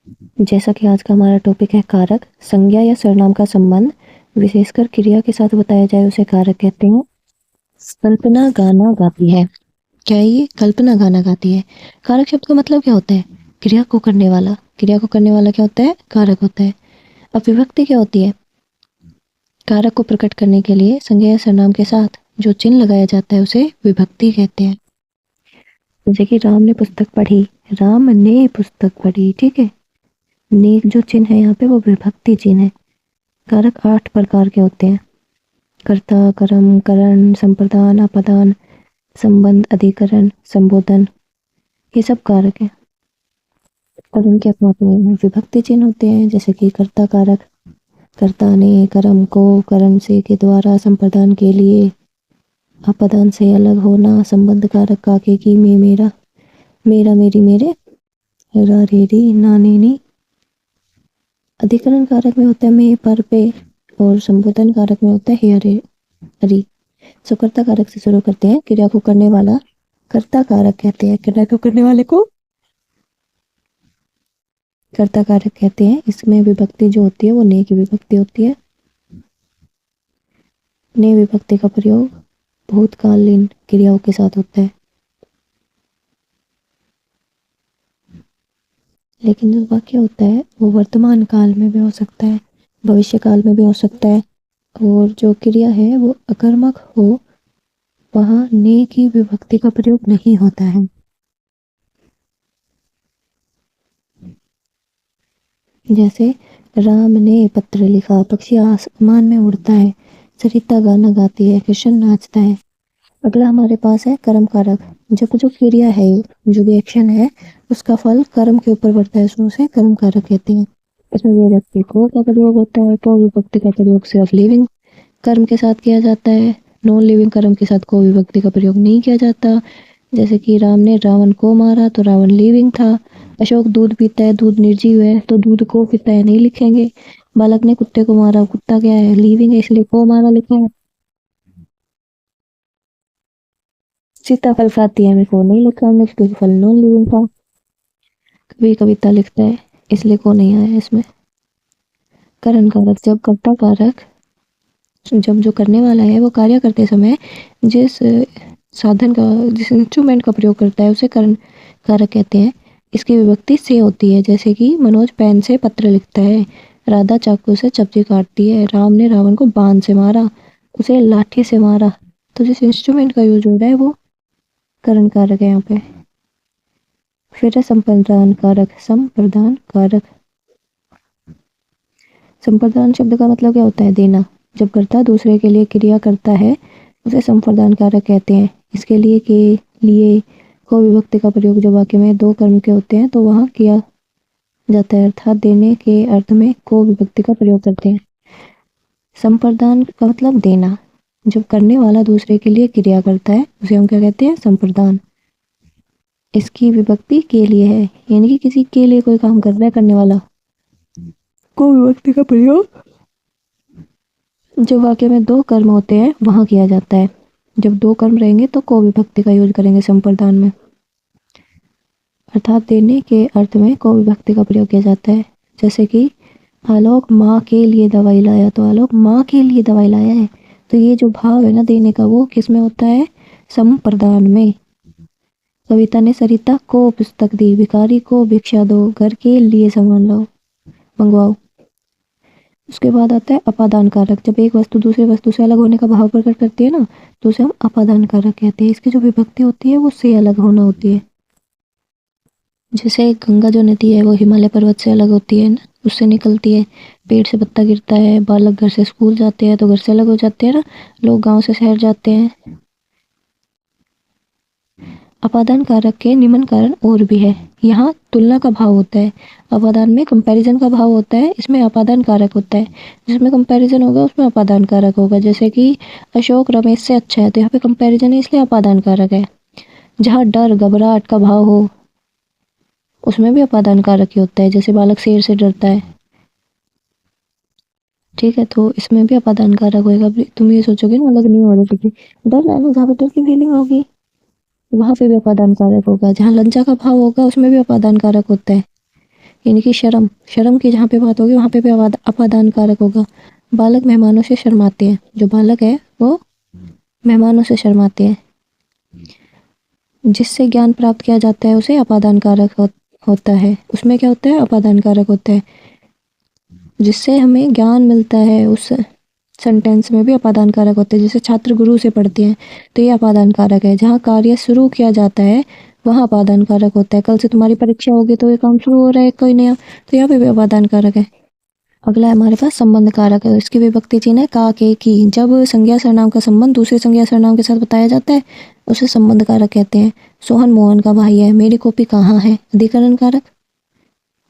जैसा कि आज का हमारा टॉपिक है कारक, संज्ञा या सर्वनाम का संबंध विशेषकर क्रिया के साथ बताया जाए उसे कारक कहते हैं। कल्पना गाना गाती है। क्या है ये? कल्पना गाना गाती है। कारक शब्द का मतलब क्या होता है? क्रिया को करने वाला। क्रिया को करने वाला क्या होता है? कारक होता है। अब विभक्ति क्या होती है? कारक को प्रकट करने के लिए संज्ञा या सर्वनाम के साथ जो चिन्ह लगाया जाता है उसे विभक्ति कहते हैं। जैसे कि राम ने पुस्तक पढ़ी, राम ने पुस्तक पढ़ी, ठीक है। ने जो चिन्ह है यहाँ पे वो विभक्ति चिन्ह है। कारक 8 प्रकार के होते हैं। कर्ता, कर्म, करण, संप्रदान, अपादान, संबंध, अधिकरण, संबोधन, ये सब कारक है और उनके अपने अपने विभक्ति चिन्ह होते हैं। जैसे कि कर्ता कारक, कर्ता ने कर्म को, करण से के द्वारा, संप्रदान के लिए, अपादान से अलग होना, संबंध कारक काके की, में मेरा, मेरा मेरी मेरे, रा रे री, ना ने नी। अधिकरण कारक में होता है में, पर, पे, और संबोधन कारक में होता है हे, अरे, अरी। सो कर्ता कारक से शुरू करते हैं। क्रिया को करने वाला कर्ता कारक कहते हैं। क्रिया को करने वाले को कर्ता कारक कहते हैं। इसमें विभक्ति जो होती है वो ने की विभक्ति होती है। ने विभक्ति का प्रयोग भूतकालीन क्रियाओं के साथ होता है, लेकिन जो वाक्य होता है वो वर्तमान काल में भी हो सकता है, भविष्य काल में भी हो सकता है। और जो क्रिया है वो अकर्मक हो, वहां ने की विभक्ति का प्रयोग नहीं होता है। जैसे राम ने पत्र लिखा, पक्षी आसमान में उड़ता है, सरिता गाना गाती है, कृष्ण नाचता है। अगला हमारे पास है कर्म कारक। जब जो क्रिया है, जो भी एक्शन है, उसका फल कर्म के ऊपर पड़ता है, उसमें उसे कर्म कारक कहते हैं। इसमें विभक्ति को का प्रयोग होता है। तो विभक्ति का प्रयोग सिर्फ लिविंग कर्म के साथ किया जाता है। नॉन लिविंग कर्म के साथ को विभक्ति का प्रयोग नहीं किया जाता। जैसे कि राम ने रावण को मारा तो रावण लिविंग था। अशोक दूध पीता है, दूध निर्जीव है, तो दूध को पीता है नहीं लिखेंगे। बालक ने कुत्ते को मारा, कुत्ता क्या है? लिविंग है, इसलिए को मारा लिखा है। सीता फल खाती है, मेरे को नहीं लिखा हमने क्योंकि फल नॉन लिविंग था। कभी कविता लिखता है, इसलिए को नहीं आया इसमें। करण कारक, जब कर्ता कारक, जब जो करने वाला है वो कार्य करते समय जिस साधन का, जिस इंस्ट्रूमेंट का प्रयोग करता है उसे करण कारक कहते हैं। इसकी विभक्ति से होती है। जैसे कि मनोज पेन से पत्र लिखता है, राधा चाकू से सब्जी काटती है, राम ने रावण को बाण से मारा, उसे लाठी से मारा। तो जिस इंस्ट्रूमेंट का यूज हो रहा है वो करण कारक है यहाँ पे। फिर है संप्रदान कारक। संप्रदान कारक, संप्रदान शब्द का मतलब क्या होता है? देना। जब कर्ता दूसरे के लिए क्रिया करता है उसे संप्रदान कारक कहते हैं। इसके लिए के लिए को विभक्ति का प्रयोग जब वाक्य में दो कर्म के होते हैं तो वहां किया जाता है, अर्थात देने के अर्थ में को विभक्ति का प्रयोग करते हैं। संप्रदान का मतलब देना। जब करने वाला दूसरे के लिए क्रिया करता है उसे हम क्या कहते हैं? संप्रदान। इसकी विभक्ति के लिए है, यानी कि किसी के लिए कोई काम कर रहा है करने वाला, को विभक्ति का प्रयोग जब वाक्य में दो कर्म होते हैं वहां किया जाता है। जब दो कर्म रहेंगे तो को विभक्ति का यूज करेंगे संप्रदान में, अर्थात देने के अर्थ में को विभक्ति का प्रयोग किया जाता है। जैसे कि आलोक माँ के लिए दवाई लाया, तो आलोक माँ के लिए दवाई लाया है, तो ये जो भाव है ना देने का वो किस में होता है? संप्रदान में। कविता ने सरिता को पुस्तक दी, भिखारी को भिक्षा दो, घर के लिए सामान लाओ, मंगवाओ। उसके बाद आता है अपादान कारक। जब एक वस्तु दूसरी वस्तु से अलग होने का भाव प्रकट करती है ना तो उसे हम अपादान कारक कहते हैं। इसकी जो विभक्ति होती है वो से अलग होना होती है। जैसे गंगा जो नदी है वो हिमालय पर्वत से अलग होती है ना, उससे निकलती है। पेड़ से पत्ता गिरता है, बालक घर से स्कूल जाते हैं तो घर से अलग हो जाते हैं ना, लोग गांव से शहर जाते हैं। अपादान कारक के निम्न कारण और भी है। यहाँ तुलना का भाव होता है, अपादान में कंपैरिजन का भाव होता है, इसमें अपादान कारक होता है। जिसमें कंपैरिजन होगा उसमें अपादान कारक होगा। जैसे कि अशोक रमेश से अच्छा है, तो यहाँ पे कंपैरिजन है इसलिए अपादान कारक है। जहाँ डर घबराहट का भाव हो उसमें भी अपादान कारक ही होता है। जैसे बालक शेर से डरता है, ठीक है, तो इसमें भी अपादान कारक होगा। तुम ये सोचोगे ना अलग नहीं हो रहा, क्योंकि डर है ना, जहाँ पे डर की फीलिंग होगी वहां पे भी अपादान कारक होगा। जहाँ लज्जा का भाव होगा उसमें भी अपादान कारक होता है। यानी कि शर्म, शर्म की जहाँ पे बात होगी वहाँ पे भी अपादान कारक होगा। बालक मेहमानों से शर्माते हैं, जो बालक है वो मेहमानों से शर्माते हैं। जिससे ज्ञान प्राप्त किया जाता है उसे अपादान कारक होता है। उसमें क्या होता है? अपादान कारक होता है। जिससे हमें ज्ञान मिलता है उस सेंटेंस में भी अपादान कारक होते हैं। जैसे छात्र गुरु से पढ़ते हैं तो ये अपादान कारक है। जहाँ कार्य शुरू किया जाता है वहाँ अपादान कारक होता है। कल से तुम्हारी परीक्षा होगी तो ये काम शुरू हो रहा है कोई नया, तो यहाँ पे भी अपादान कारक है। अगला है हमारे पास संबंध कारक है। इसकी विभक्ति चिन्ह है का, के, की। जब संज्ञा सर्वनाम का संबंध दूसरे संज्ञा सर्वनाम के साथ बताया जाता है उसे संबंध कारक कहते हैं। सोहन मोहन का भाई है, मेरी कॉपी कहाँ है, अधिकरण कारक।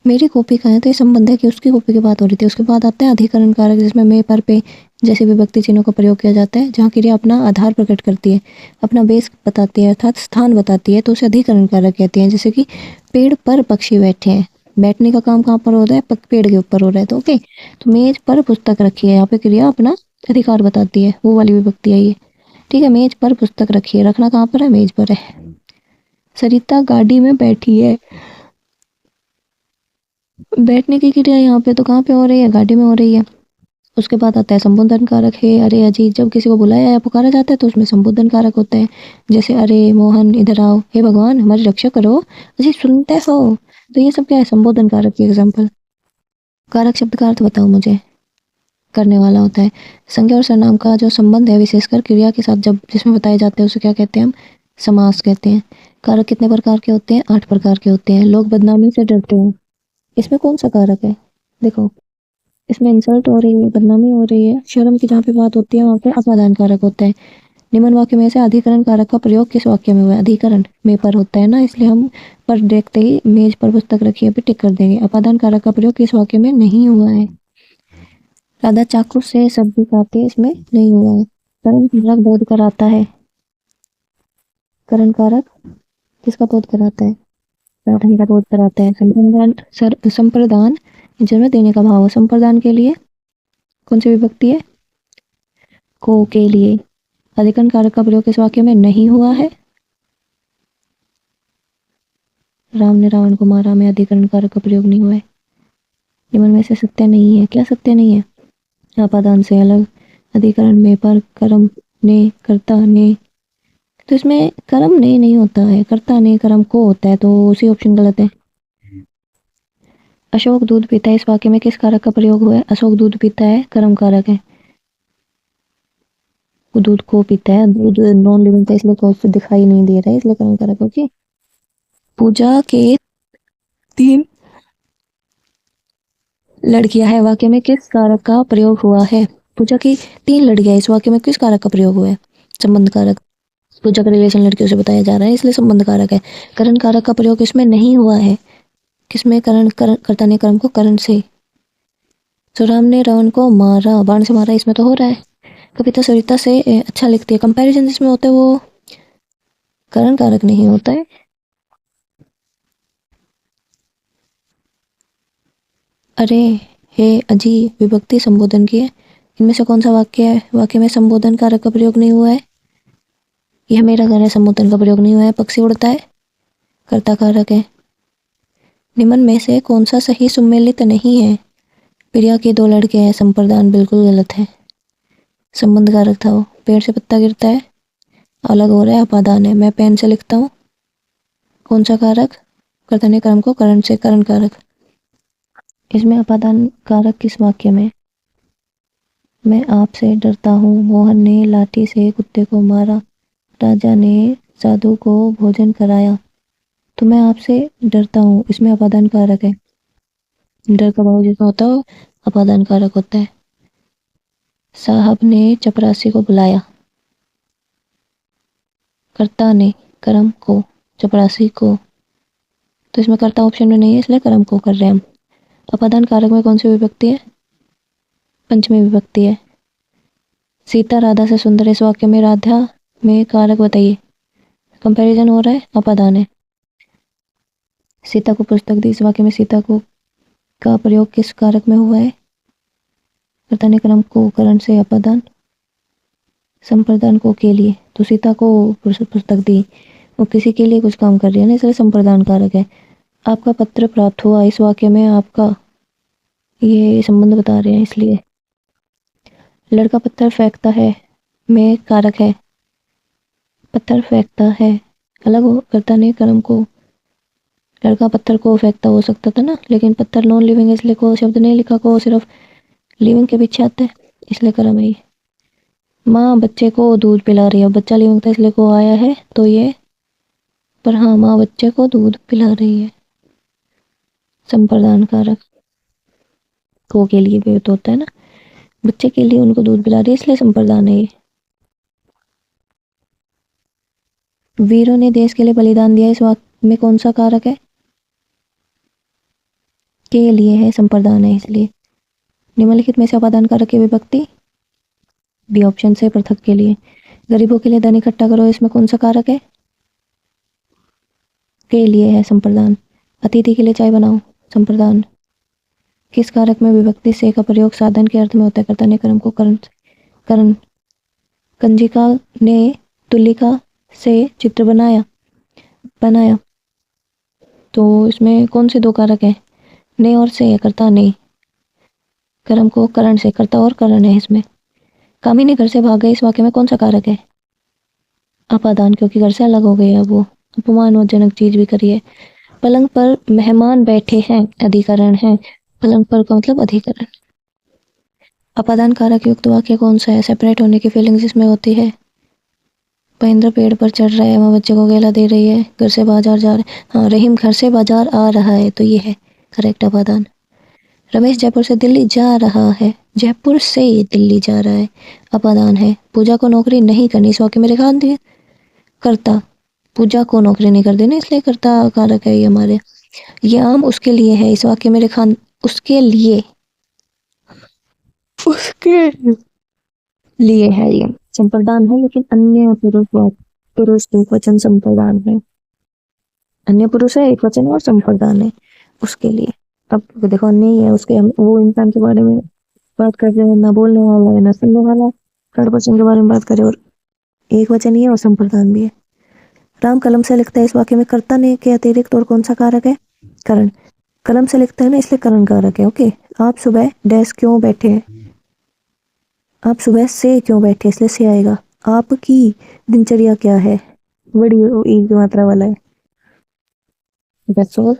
मेरी कॉपी कहाँ है तो ये संबंध है कि उसकी कॉपी की बात हो रही थी। उसके बाद आता है अधिकरण कारक, जिसमें मैं, पर, पे जैसे विभक्ति चिन्हों का प्रयोग किया जाता है। जहाँ क्रिया अपना आधार प्रकट करती है, अपना बेस बताती है, अर्थात स्थान बताती है, तो उसे अधिकरण कारक कहते हैं। जैसे कि पेड़ पर पक्षी बैठे हैं, बैठने का काम कहाँ पर हो रहा है? पेड़ के ऊपर हो रहा है। तो ओके, तो मेज पर पुस्तक रखी है, यहाँ पे क्रिया अपना अधिकार बताती है, वो वाली विभक्ति है ये। ठीक है, मेज पर पुस्तक रखी है, रखना कहाँ पर है? मेज पर है। सरिता गाड़ी में बैठी है, बैठने की क्रिया यहाँ पे तो कहाँ पे हो रही है? गाड़ी में हो रही है। उसके बाद आता है संबोधन कारक है। अरे अजीत, जब किसी को बुलाया या पुकारा जाता है तो उसमें संबोधन कारक होता है। जैसे अरे मोहन इधर आओ, हे भगवान हमारी रक्षा करो, अजीत सुनते हो। तो ये सब क्या है? संबोधन कारक की एग्जाम्पल। कारक शब्द का अर्थ बताओ मुझे। करने वाला होता है। संज्ञा और सर्वनाम का जो संबंध है विशेषकर क्रिया के साथ जब जिसमें बताए जाते हैं उसे क्या कहते हैं? हम समास कहते हैं। कारक कितने प्रकार के होते हैं? 8 प्रकार के होते हैं। लोग बदनामी से डरते हैं, इसमें कौन सा कारक है? देखो, इसमें इंसल्ट हो रही है, बदनामी हो रही है। शर्म की जहाँ पे बात होती है वहाँ पे अपादान कारक होता है। निम्न वाक्य में से अधिकरण कारक का प्रयोग किस वाक्य में हुआ है? अधिकरण में पर होता है ना, इसलिए हम पर देखते ही मेज पर पुस्तक रखी है पे टिक कर देंगे। अपादान कारक का प्रयोग किस वाक्य में नहीं हुआ है? राधा चाकू से सब्जी काटे, इसमें नहीं हुआ है। करण कारक बोध कराता है। करण कारक किसका बोध कराता है? प्रार्थना का बोध कराता है। संप्रदान जन्म देने का भाव। संप्रदान के लिए कौन सी विभक्ति है? को के लिए। अधिकरण कारक का प्रयोग इस वाक्य में नहीं हुआ है। राम ने रावण को मारा में अधिकरण कारक का प्रयोग नहीं हुआ है। निम्न में से सत्य नहीं है। क्या सत्य नहीं है? अपादान से अलग, अधिकरण में, पर, कर्म, ने, कर्ता, ने। तो इसमें कर्म ने नहीं होता है, कर्ता ने कर्म को होता है, तो उसी ऑप्शन गलत है। अशोक दूध पीता है, इस वाक्य में किस कारक का प्रयोग हुआ है? अशोक दूध पीता है, कर्म कारक है। वो दूध को पीता है, दूध नॉन लिविंग था इसलिए को दिखाई नहीं दे रहा है, इसलिए कर्म कारक। ओके, पूजा के 3 लड़कियां है, वाक्य में किस कारक का प्रयोग हुआ है? पूजा की 3 लड़कियां, इस वाक्य में किस कारक का प्रयोग हुआ है? संबंध कारक। पूजा का रिलेशन लड़कियों से बताया जा रहा है इसलिए संबंध कारक है। करण कारक का प्रयोग इसमें नहीं हुआ है। किसमें? करण, कर्ता ने कर्म को करण से। तो राम ने रावण को मारा, बाण से मारा, इसमें तो हो रहा है। कविता सरिता से अच्छा लिखती है, कंपैरिजन जिसमें होता है वो करण कारक नहीं होता है। अरे, हे, अजी विभक्ति संबोधन की है। इनमें से कौन सा वाक्य है? वाक्य में संबोधन कारक का प्रयोग नहीं हुआ है। यह मेरा घर है, संबोधन का प्रयोग नहीं हुआ है। पक्षी उड़ता है, कर्ता कारक है। निम्न में से कौन सा सही सुमेलित नहीं है? प्रिया के 2 लड़के हैं, संप्रदान बिल्कुल गलत है। संबंध कारक था वो। पेड़ से पत्ता गिरता है, अलग हो रहा है, अपादान है। मैं पेन से लिखता हूँ, कौन सा कारक? कर्ता ने कर्म को करण से, करण कारक। इसमें अपादान कारक किस वाक्य में? मैं आपसे डरता हूँ, मोहन ने लाठी से कुत्ते को मारा, राजा ने साधु को भोजन कराया। तो मैं आपसे डरता हूँ, इसमें अपादान कारक है। डर का भाव जिसमें होता है अपादान कारक होता है। साहब ने चपरासी को बुलाया, कर्ता ने कर्म को, चपरासी को। तो इसमें कर्ता ऑप्शन में नहीं है इसलिए कर्म को कर रहे हैं हम। अपादान कारक में कौन सी विभक्ति है? पंचमी विभक्ति है। सीता राधा से सुंदर, इस वाक्य में राधा में कारक बताइए। कंपैरिजन हो रहा है, अपादान है। सीता को पुस्तक दी, इस वाक्य में सीता को का प्रयोग किस कारक में हुआ है? कर्ता ने कर्म को करण से, अपादान। संप्रदान को के लिए, तो सीता को पुस्तक दी, वो किसी के लिए कुछ काम कर रही है ना, इसलिए संप्रदान कारक है। आपका पत्र प्राप्त हुआ, इस वाक्य में आपका ये संबंध बता रहे हैं इसलिए। लड़का पत्थर फेंकता है में कारक है। पत्थर फेंकता है अलग हो करता नहीं कर्म को। लड़का पत्थर को फेंकता हो सकता था ना, लेकिन पत्थर नॉन लिविंग है इसलिए को शब्द नहीं लिखा, को सिर्फ लिविंग के पीछे आता है इसलिए कर्म है ये। माँ बच्चे को दूध पिला रही है, बच्चा लिविंग था इसलिए को आया है तो ये, पर हाँ माँ बच्चे को दूध पिला रही है। संप्रदान कारक को के लिए भी तो होता है ना, बच्चे के लिए उनको दूध पिला रही है इसलिए संप्रदान है ये। वीरों ने देश के लिए बलिदान दिया, इस वाक्य में कौन सा कारक है? के लिए है, संप्रदान है इसलिए। निम्नलिखित में से अपादान कारक की विभक्ति बी ऑप्शन से पृथक के लिए। गरीबों के लिए धन इकट्ठा करो, इसमें कौन सा कारक है? के लिए है, संप्रदान। अतिथि के लिए चाय बनाओ, संप्रदान। किस कारक में विभक्ति से का प्रयोग साधन के अर्थ में होता है? कर्ता ने कर्म को करण। कंजिका ने तुलिका से चित्र बनाया तो इसमें कौन से दो कारक है? ने और से, कर्ता ने कर्म को करण से, कर्ता और करण है इसमें। कामिनी घर से भाग गई, इस वाक्य में कौन सा कारक है? अपादान, क्योंकि घर से अलग हो गए अब वो, अपमानजनक चीज भी करी है। पलंग पर मेहमान बैठे हैं, अधिकरण है। पलंग पर का मतलब अधिकरण। अपादान कारक युक्त वाक्य कौन सा है? सेपरेट होने की फीलिंग्स इसमें होती है। महेंद्र पेड़ पर चढ़ रहा है, माँ बच्चे को केला दे रही है, घर से बाजार जा रहा है। हाँ, रहीम घर से बाजार आ रहा है तो ये है करेक्ट अपादान। रमेश जयपुर से दिल्ली जा रहा है, जयपुर से दिल्ली जा रहा है, अपादान है। पूजा को नौकरी नहीं करनी, इस वाक्य में रेखांत दिए कर्ता, पूजा को नौकरी नहीं कर देना इसलिए कर्ता कारक है ये हमारे। ये आम उसके लिए है, इस वाक्य में रेखांत उसके लिए लिए है, ये संप्रदान है लेकिन अन्य पुरुष एक वचन संप्रदान है। अन्य पुरुष है एक वचन और संप्रदान है उसके लिए। अब देखो नहीं है उसके, हम वो इंसान के बारे में बात कर रहे हैं, ना बोलने वाला है ना सुनने वाला, थर्ड पर्सन के बारे में बात करें और एक वचन ही है और संप्रदान भी है। राम कलम से लिखता है, इस वाक्य में कर्ता ने के अतिरिक्त और कौन सा कारक है? करण। कलम से लिखता है ना इसलिए करण कारक है। ओके। आप सुबह डैश क्यों बैठे हैं? आप सुबह से क्यों बैठे, इसलिए से आएगा। आपकी दिनचर्या क्या है? बड़ी ई की मात्रा वाला है। That's all.